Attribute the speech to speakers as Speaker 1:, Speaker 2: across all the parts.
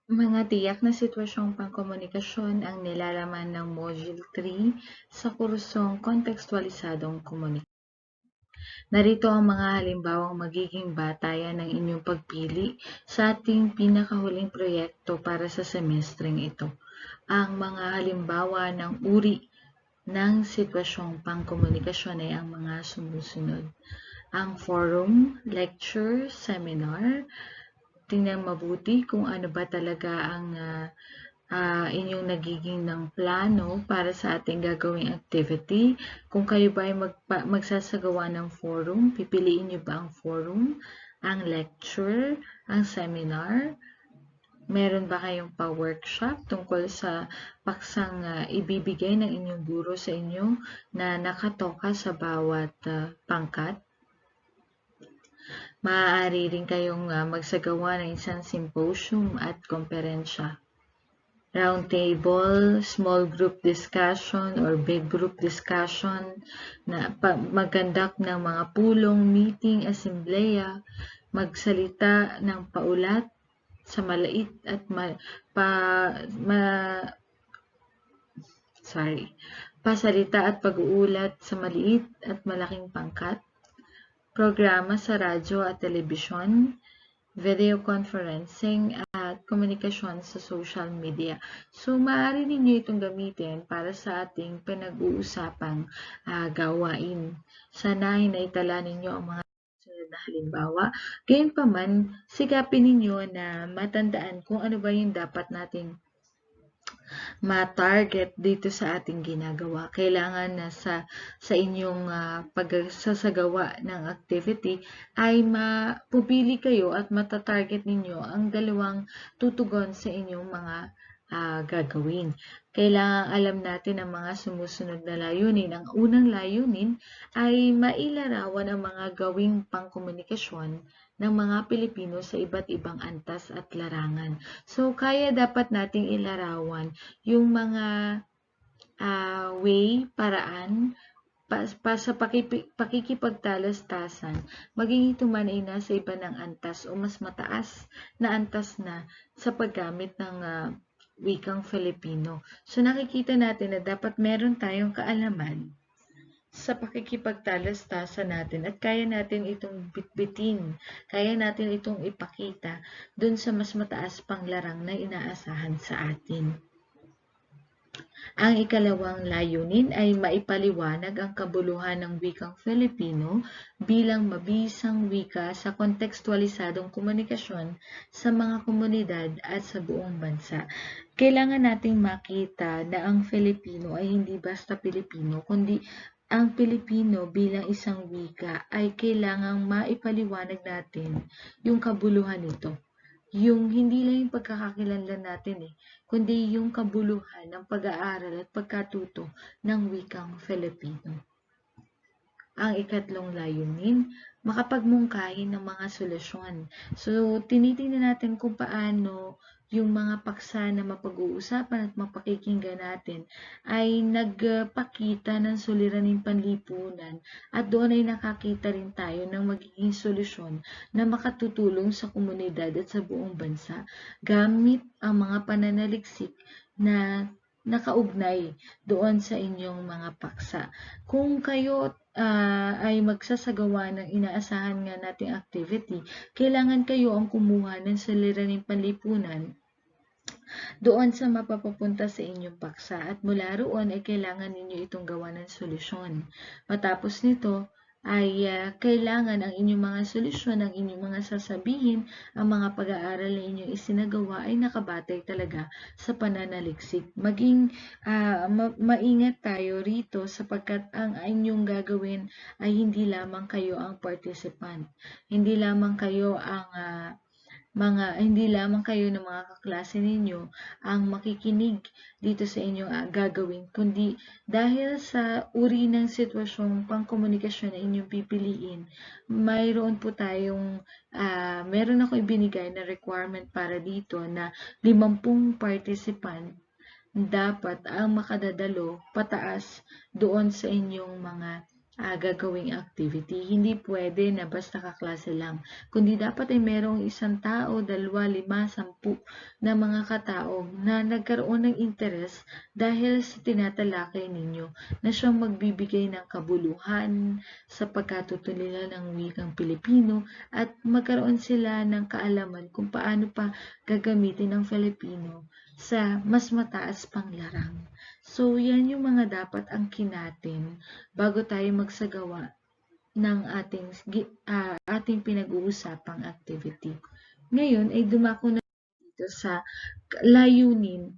Speaker 1: Mga tiyak na sitwasyong pangkomunikasyon ang nilalaman ng Module 3 sa kursong Kontekstwalisadong Komunikasyon. Narito ang mga halimbawang magiging batayan ng inyong pagpili sa ating pinakahuling proyekto para sa semestreng ito. Ang mga halimbawa ng uri ng sitwasyong pangkomunikasyon ay ang mga sumusunod. Ang forum, lecture, seminar. Tingnan mabuti kung ano ba talaga ang inyong nagiging ng plano para sa ating gagawing activity. Kung kayo ba ay magsasagawa ng forum, pipiliin nyo ba ang forum, ang lecture, ang seminar? Meron ba kayong pa-workshop tungkol sa paksang ibibigay ng inyong guro sa inyo na nakatoka sa bawat pangkat? Maaari rin kayong magsagawa ng isang symposium at komperensya. Roundtable, small group discussion, or big group discussion, na mag-conduct ng mga pulong, meeting, asembleya, magsalita ng paulat sa maliit at pasalita at pag-uulat sa maliit at malaking pangkat, programa sa radyo at telebisyon, video conferencing, at komunikasyon sa social media. So, maaari ninyo itong gamitin para sa ating pinag-uusapang gawain. Sanahin na itala ninyo ang mga sunod na halimbawa. Gayunpaman, sikapin ninyo na matandaan kung ano ba yung dapat nating ma-target dito sa ating ginagawa. Kailangan na sa inyong pagsasagawa ng activity ay mapupili kayo at matatarget ninyo ang dalawang tutugon sa inyong mga gagawin. Kailangan alam natin ang mga sumusunod na layunin. Ang unang layunin ay mailarawan ang mga gawing pangkomunikasyon ng mga Pilipino sa iba't ibang antas at larangan. So, kaya dapat nating ilarawan yung mga way, paraan, sa pakikipagtalastasan, maging ito man ay nasa iba ng antas o mas mataas na antas na sa paggamit ng wikang Filipino. So nakikita natin na dapat meron tayong kaalaman sa pakikipagtalastasan natin at kaya natin itong bitbitin, kaya natin itong ipakita dun sa mas mataas pang larang na inaasahan sa atin. Ang ikalawang layunin ay maipaliwanag ang kabuluhan ng wikang Filipino bilang mabisang wika sa kontekstwalisadong komunikasyon sa mga komunidad at sa buong bansa. Kailangan nating makita na ang Filipino ay hindi basta Pilipino, kundi ang Pilipino bilang isang wika ay kailangang maipaliwanag natin yung kabuluhan nito. Yung hindi lang yung pagkakakilanlan natin kundi yung kabuluhan ng pag-aaral at pagkatuto ng wikang Filipino. Ang ikatlong layunin, makapagmungkahi ng mga solusyon. So, tinitingnan natin kung paano yung mga paksa na mapag-uusapan at mapakikinggan natin ay nagpakita ng suliraning panlipunan at doon ay nakakita rin tayo ng magiging solusyon na makatutulong sa komunidad at sa buong bansa gamit ang mga pananaliksik na nakaugnay doon sa inyong mga paksa. Kung kayo ay magsasagawa ng inaasahan nga nating activity, kailangan kayo ang kumuha ng suliraning panlipunan doon sa mapapapunta sa inyong paksa at mula roon ay kailangan ninyo itong gawa ng solusyon. Matapos nito, ay kailangan ang inyong mga solusyon, ang inyong mga sasabihin, ang mga pag-aaral na inyong isinagawa ay nakabatay talaga sa pananaliksik. Maging maingat tayo rito sapagkat ang inyong gagawin ay hindi lamang kayo ang participant. Hindi lamang kayo ang hindi lamang kayo ng mga kaklase ninyo ang makikinig dito sa inyong gagawin, kundi dahil sa uri ng sitwasyong pangkomunikasyon na inyong pipiliin, mayroon po tayong, meron ako ibinigay na requirement para dito na 50 participant dapat ang makadadalo pataas doon sa inyong mga gagawing activity. Hindi pwede na basta kaklase lang, kundi dapat ay merong isang tao, 2, 5, 10 na mga katao na nagkaroon ng interes dahil sa tinatalakay ninyo na siyang magbibigay ng kabuluhan sa pagkatuto nila ng wikang Pilipino at magkaroon sila ng kaalaman kung paano pa gagamitin ng Filipino sa mas mataas pang larang. So, yan yung mga dapat angkin natin bago tayo magsagawa ng ating pinag-uusapang activity. Ngayon ay dumako na dito sa layuning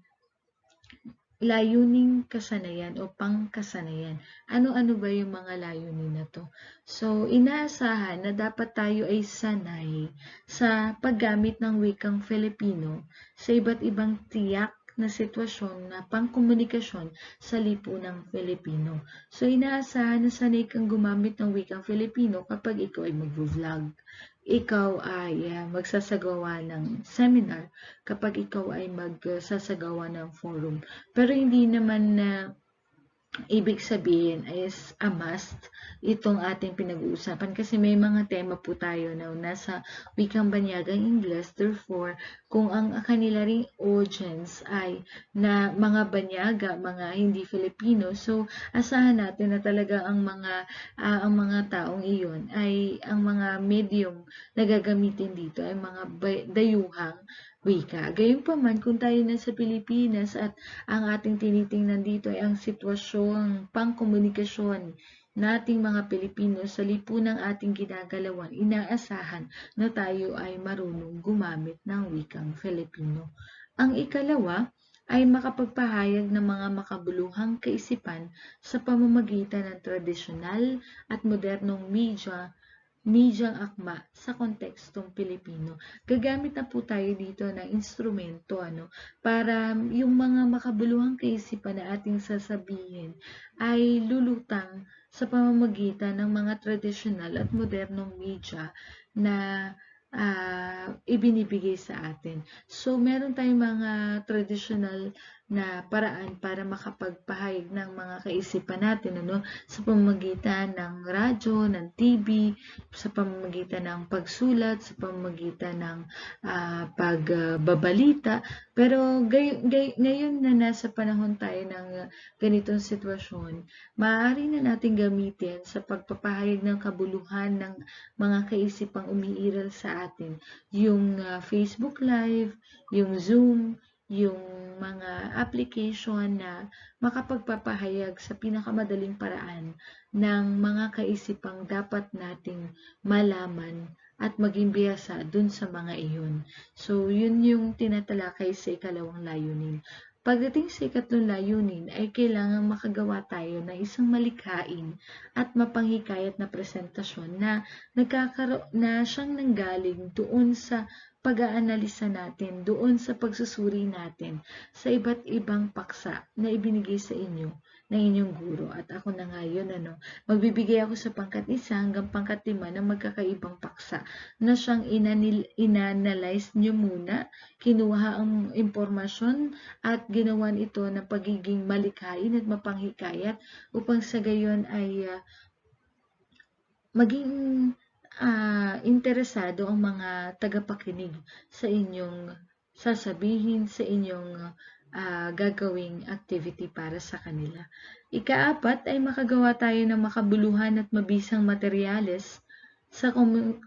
Speaker 1: kasanayan o pangkasanayan. Ano-ano ba yung mga layunin na to? So, inaasahan na dapat tayo ay sanay sa paggamit ng wikang Filipino sa iba't ibang tiyak na sitwasyon na pangkomunikasyon sa lipunang Filipino. So, inaasahan na sanay kang gumamit ng wikang Filipino kapag ikaw ay mag-vlog. Ikaw ay magsasagawa ng seminar, kapag ikaw ay magsasagawa ng forum. Pero hindi naman na ibig sabihin is a must itong ating pinag-uusapan kasi may mga tema po tayo na nasa wikang banyagang Ingles. Therefore, kung ang kanila ring audience ay na mga banyaga, mga hindi Filipino, so asahan natin na talaga ang mga taong iyon ay ang mga medium na gagamitin dito ay mga dayuhang wika. Gayunpaman, kung tayo nasa Pilipinas at ang ating tinitingnan dito ay ang sitwasyong pangkomunikasyon nating mga Pilipino sa lipunang ating ginagalawan, inaasahan na tayo ay marunong gumamit ng wikang Filipino. Ang ikalawa ay makapagpahayag ng mga makabuluhang kaisipan sa pamamagitan ng tradisyonal at modernong medyang akma sa kontekstong Pilipino. Gagamit na po tayo dito ng instrumento para yung mga makabuluhang kaisipan na ating sasabihin ay lulutang sa pamamagitan ng mga tradisyonal at modernong media na ibinibigay sa atin. So, meron tayong mga traditional na paraan para makapagpahayag ng mga kaisipan natin sa pamamagitan ng radyo, ng TV, sa pamamagitan ng pagsulat, sa pamamagitan ng pagbabalita. Pero ngayon na nasa panahon tayo ng ganitong sitwasyon, maaari na natin gamitin sa pagpapahayag ng kabuluhan ng mga kaisipang umiiral sa atin yung Facebook Live, yung Zoom, yung mga application na makapagpapahayag sa pinakamadaling paraan ng mga kaisipang dapat nating malaman at maging bihasa dun sa mga iyon. So, yun yung tinatalakay sa ikalawang layunin. Pagdating sa ikatlong layunin ay kailangang makagawa tayo ng isang malikhain at mapanghikayat na presentasyon na siyang nanggaling doon sa pag-aanalisa natin, doon sa pagsusuri natin sa iba't ibang paksa na ibinigay sa inyo ng inyong guro. At ako na ngayon, magbibigay ako sa pangkat 1 hanggang pangkat 5 ng magkakaibang paksa na siyang inanalyze nyo muna, kinuha ang impormasyon at ginawan ito ng pagiging malikhain at mapanghikayat upang sa gayon ay maging interesado ang mga tagapakinig sa inyong sasabihin, sa inyong gagawing activity para sa kanila. Ika-4 ay makagawa tayo ng makabuluhan at mabisang materyales sa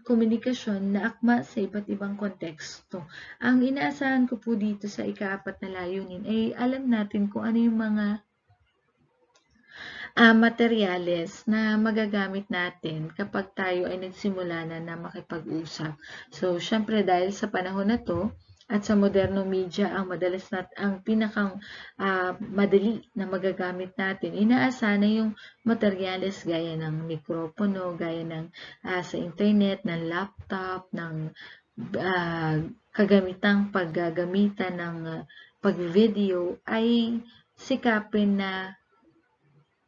Speaker 1: komunikasyon na akma sa iba't ibang konteksto. Ang inaasahan ko po dito sa ika-4 na layunin ay alam natin kung ano yung mga materyales na magagamit natin kapag tayo ay nagsimula na makipag-usap. So, syempre dahil sa panahon na to at sa modernong media ang pinakang madali na magagamit natin, inaasahan na yung materyales gaya ng mikropono, gaya ng sa internet, ng laptop, ng kagamitang paggagamitan ng pag-video ay sikapin na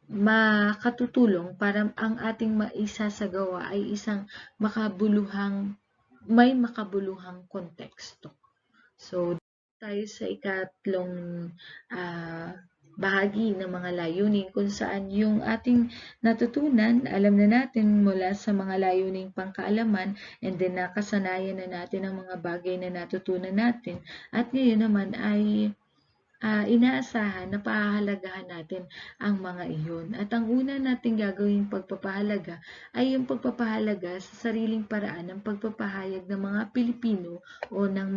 Speaker 1: makatutulong para ang ating maisasagawa ay isang may makabuluhang konteksto. So, tayo sa ikatlong bahagi ng mga layunin kung saan yung ating natutunan, alam na natin mula sa mga layuning pangkaalaman, and then nakasanayan na natin ang mga bagay na natutunan natin, at ngayon naman ay inaasahan na pahahalagahan natin ang mga iyon. At ang una nating gagawing pagpapahalaga ay yung pagpapahalaga sa sariling paraan ng pagpapahayag ng mga Pilipino o ng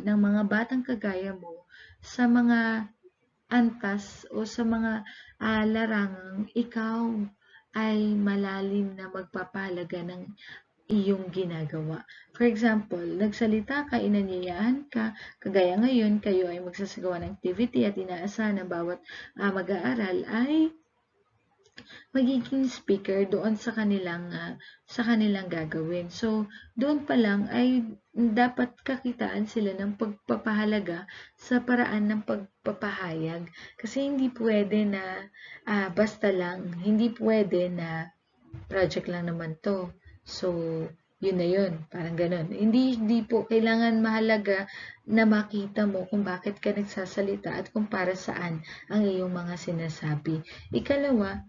Speaker 1: mga batang kagaya mo sa mga antas o sa mga larangang ikaw ay malalim na magpapahalaga ng iyong ginagawa. For example, nagsalita ka, inanyayahan ka, kagaya ngayon, kayo ay magsasagawa ng activity at inaasahan ng bawat mag-aaral ay magiging speaker doon sa kanilang gagawin. So, doon pa lang ay dapat kakitaan sila ng pagpapahalaga sa paraan ng pagpapahayag. Kasi hindi pwede na basta lang, hindi pwede na project lang naman to. So, yun na yun. Parang ganun. Hindi po kailangan mahalaga na makita mo kung bakit ka nagsasalita at kung para saan ang iyong mga sinasabi. Ikalawa,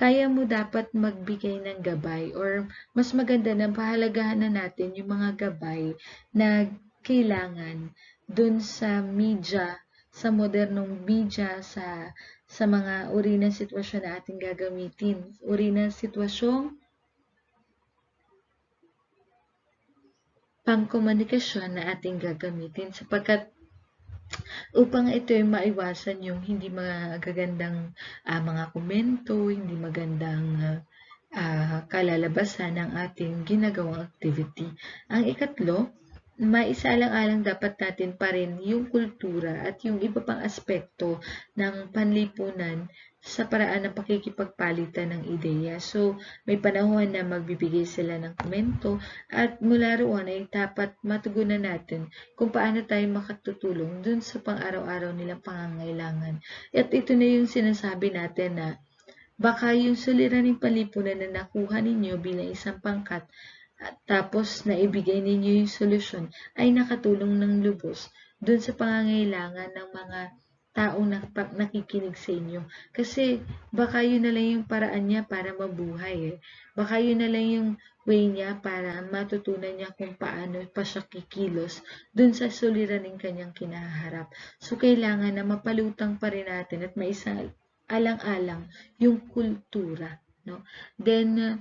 Speaker 1: kaya mo dapat magbigay ng gabay or mas maganda na pahalagahan na natin yung mga gabay na kailangan dun sa media, sa modernong media, sa mga uri ng sitwasyon na ating gagamitin. Uri ng sitwasyong pangkomunikasyon na ating gagamitin sapagkat upang ito ay maiwasan yung hindi magagandang mga komento, hindi magandang kalalabasan ng ating ginagawang activity. Ang ikatlo, maisalang-alang dapat natin pa rin yung kultura at yung iba pang aspekto ng panlipunan sa paraan ng pakikipagpalitan ng ideya. So, may panahon na magbibigay sila ng komento at mula roon ay dapat matugunan natin kung paano tayo makatutulong dun sa pang-araw-araw nilang pangangailangan. At ito na yung sinasabi natin na baka yung suliraning panlipunan na nakuha ninyo bilang isang pangkat at tapos naibigay ninyo yung solusyon ay nakatulong ng lubos dun sa pangangailangan ng mga taong nakikinig sa inyo. Kasi baka yun na lang yung paraan niya para mabuhay eh. Baka yun na lang yung way niya para matutunan niya kung paano pa siya kikilos dun sa suliraning kanyang kinaharap. So, kailangan na mapalutang pa rin natin at maisa alang-alang yung kultura. No? Then,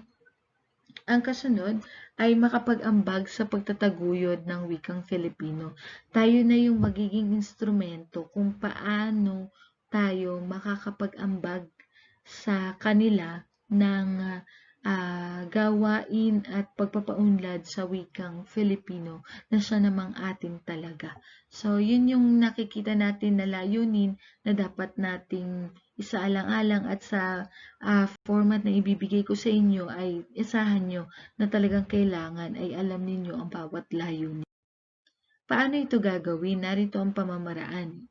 Speaker 1: ang kasunod ay makapag-ambag sa pagtataguyod ng wikang Filipino. Tayo na yung magiging instrumento kung paano tayo makakapag-ambag sa kanila ng gawain at pagpapaunlad sa wikang Filipino na siya namang atin talaga. So, yun yung nakikita natin na layunin na dapat nating isaalang-alang at sa format na ibibigay ko sa inyo ay isahan nyo na talagang kailangan ay alam ninyo ang bawat layunin. Paano ito gagawin? Narito ang pamamaraan.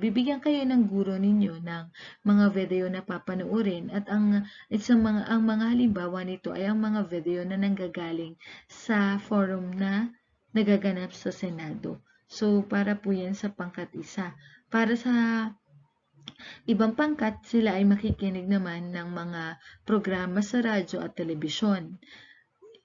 Speaker 1: Bibigyan kayo ng guro ninyo ng mga video na papanoorin at ang mga halimbawa nito ay ang mga video na nanggagaling sa forum na nagaganap sa Senado. So, para po yan sa pangkat isa. Para sa ibang pangkat, sila ay makikinig naman ng mga programa sa radyo at telebisyon.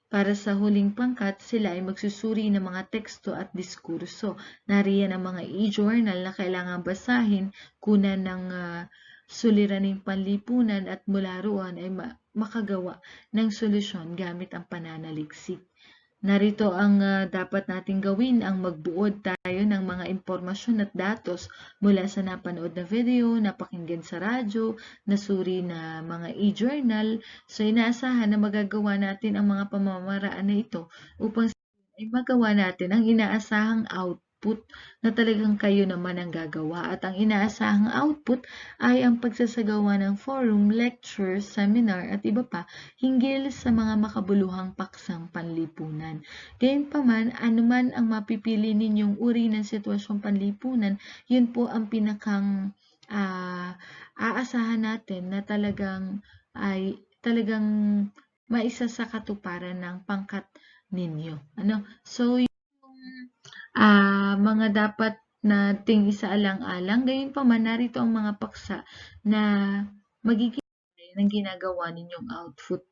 Speaker 1: Para sa huling pangkat, sila ay magsusuri ng mga teksto at diskurso. Nariyan ang mga e-journal na kailangan basahin, kunan ng suliraning panlipunan at mula roon ay makagawa ng solusyon gamit ang pananaliksik. Narito ang dapat nating gawin, ang magbuod tayo ng mga impormasyon at datos mula sa napanood na video, napakinggan sa radyo, nasuri na mga e-journal. So, inaasahan na magagawa natin ang mga pamamaraan na ito upang ay magawa natin ang inaasahang output na talagang kayo naman ang gagawa. At ang inaasahang output ay ang pagsasagawa ng forum, lecture, seminar at iba pa hinggil sa mga makabuluhang paksang panlipunan. Gayunpaman, anuman ang mapipili ninyong uri ng sitwasyong panlipunan, yun po ang pinakang aasahan natin na talagang maisa sa katuparan ng pangkat ninyo. So, yung mga dapat nating isaalang-alang. Gayunpaman, narito ang mga paksa na magiging ng ginagawa ninyong output.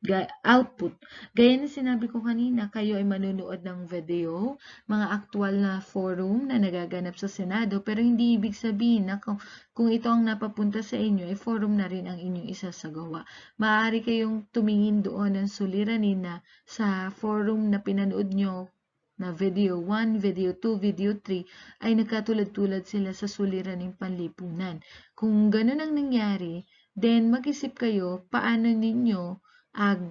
Speaker 1: Gaya na sinabi ko kanina, kayo ay manonood ng video, mga aktual na forum na nagaganap sa Senado, pero hindi ibig sabihin na kung ito ang napapunta sa inyo, ay forum na rin ang inyong isasagawa. Maaari kayong tumingin doon ng suliranin na sa forum na pinanood nyo na video 1, video 2, video 3 ay nagkatulad-tulad sila sa suliraning panlipunan. Kung ganun ang nangyari, then mag-isip kayo paano ninyo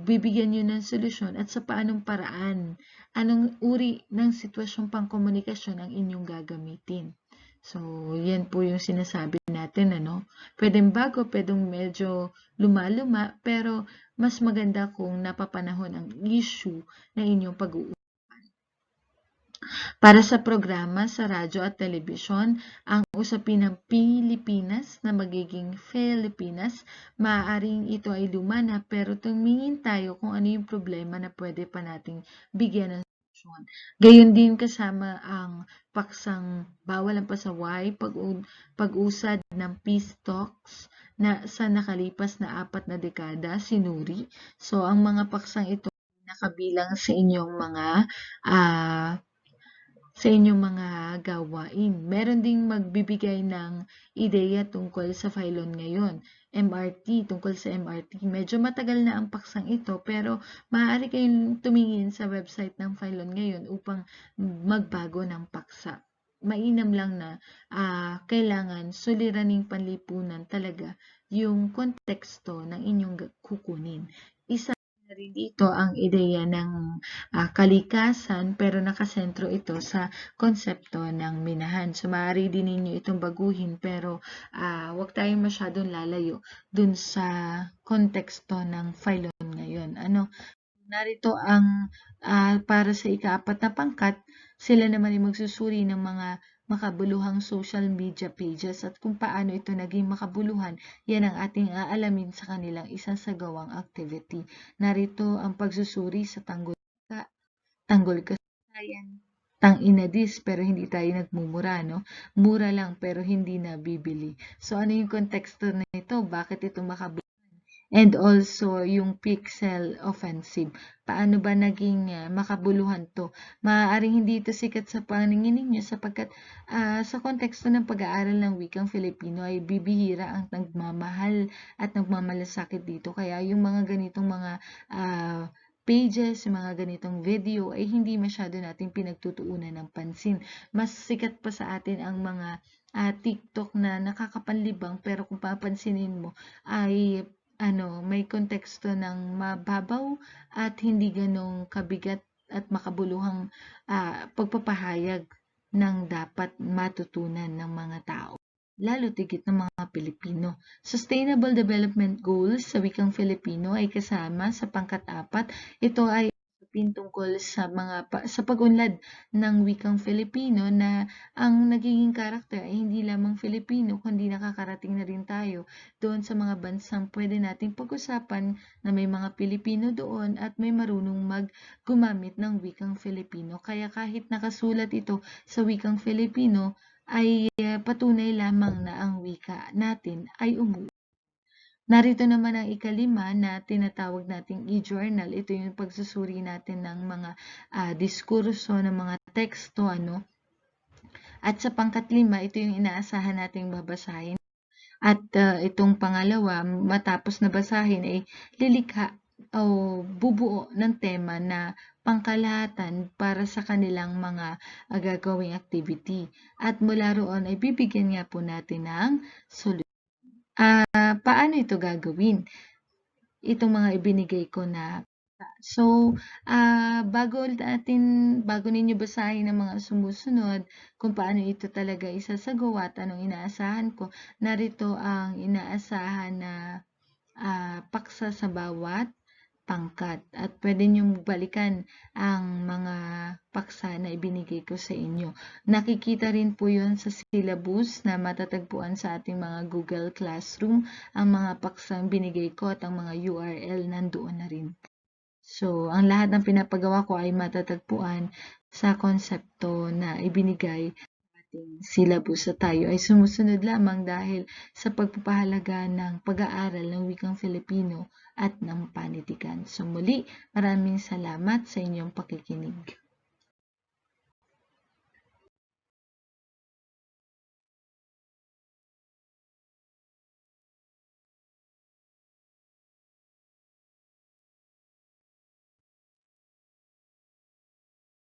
Speaker 1: bibigyan nyo ng solusyon at sa paanong paraan, anong uri ng sitwasyong pangkomunikasyon ang inyong gagamitin. So, yan po yung sinasabi natin, ano? Pwedeng bago, pwedeng medyo luma-luma, pero mas maganda kung napapanahon ang issue na inyong pag-uusapan. Para sa programa sa radyo at telebisyon, ang usapin ng Pilipinas na magiging Filipinas, maaaring ito ay luma na pero tumingin tayo kung ano yung problema na pwede pa nating bigyan ng solusyon. Gayon din kasama ang paksang bawal ang pasaway, pag-usad ng peace talks na sa nakalipas na 4 na dekada, sinuri. So, ang mga paksang ito nakabilang sa inyong mga gawain. Meron ding magbibigay ng ideya tungkol sa Phylon ngayon. MRT, tungkol sa MRT. Medyo matagal na ang paksang ito pero maaari kayong tumingin sa website ng Phylon ngayon upang magbago ng paksa. Mainam lang na kailangan suliraning panlipunan talaga yung konteksto ng inyong kukunin. Isa rin dito ang ideya ng kalikasan pero nakasentro ito sa konsepto ng minahan. So, maaari din ninyo itong baguhin pero huwag tayong masyadong lalayo dun sa konteksto ng Phylon ngayon. Narito ang para sa ika-4 na pangkat, sila naman ay magsusuri ng mga makabuluhang social media pages at kung paano ito naging makabuluhan, yan ang ating aalamin sa kanilang isang sagawang activity. Narito ang pagsusuri sa tanggol kasayan, tang-inadis pero hindi tayo nagmumura, no? Mura lang pero hindi nabibili. So ano yung konteksto nito? Bakit ito makabuluhan? And also yung pixel offensive. Paano ba naging makabuluhan to? Maaaring hindi ito sikat sa paningin ninyo sapagkat sa konteksto ng pag-aaral ng wikang Filipino ay bibihira ang nagmamahal at nagmamalasakit dito. Kaya yung mga ganitong mga pages, yung mga ganitong video ay hindi masyado natin pinagtutuunan ng pansin. Mas sikat pa sa atin ang mga TikTok na nakakapanlibang pero kung papansinin mo ay may konteksto ng mababaw at hindi ganong kabigat at makabuluhang pagpapahayag ng dapat matutunan ng mga tao, lalo tigit ng mga Pilipino. Sustainable Development Goals sa wikang Filipino ay kasama sa pangkat-4. Ito ay tungkol sa pag-unlad ng wikang Filipino na ang nagiging karakter ay hindi lamang Filipino kundi nakakarating na rin tayo doon sa mga bansang pwede nating pag-usapan na may mga Pilipino doon at may marunong gumamit ng wikang Filipino. Kaya kahit nakasulat ito sa wikang Filipino ay patunay lamang na ang wika natin ay Narito naman ang ika-5 na tinatawag nating e-journal. Ito yung pagsusuri natin ng mga diskurso, ng mga teksto, At sa pangkat-5, ito yung inaasahan nating babasahin. At itong pangalawa, matapos na basahin ay lilikha o bubuo ng tema na pangkalahatan para sa kanilang mga gagawing activity. At mula roon ay bibigyan nga po natin ng solusyon. Paano ito gagawin? Itong mga ibinigay ko na. So, bago ninyo basahin ang mga sumusunod kung paano ito talaga isasagawa at anong inaasahan ko, narito ang inaasahan na paksa sa bawat pangkat. At pwede nyo balikan ang mga paksa na ibinigay ko sa inyo. Nakikita rin po yun sa syllabus na matatagpuan sa ating mga Google Classroom. Ang mga paksang binigay ko at ang mga URL nandoon na rin. So, ang lahat ng pinapagawa ko ay matatagpuan sa konsepto na ibinigay sa ating syllabus sa tayo ay sumusunod lamang dahil sa pagpapahalaga ng pag-aaral ng wikang Filipino at ng panitikan. So muli, maraming salamat sa inyong pakikinig.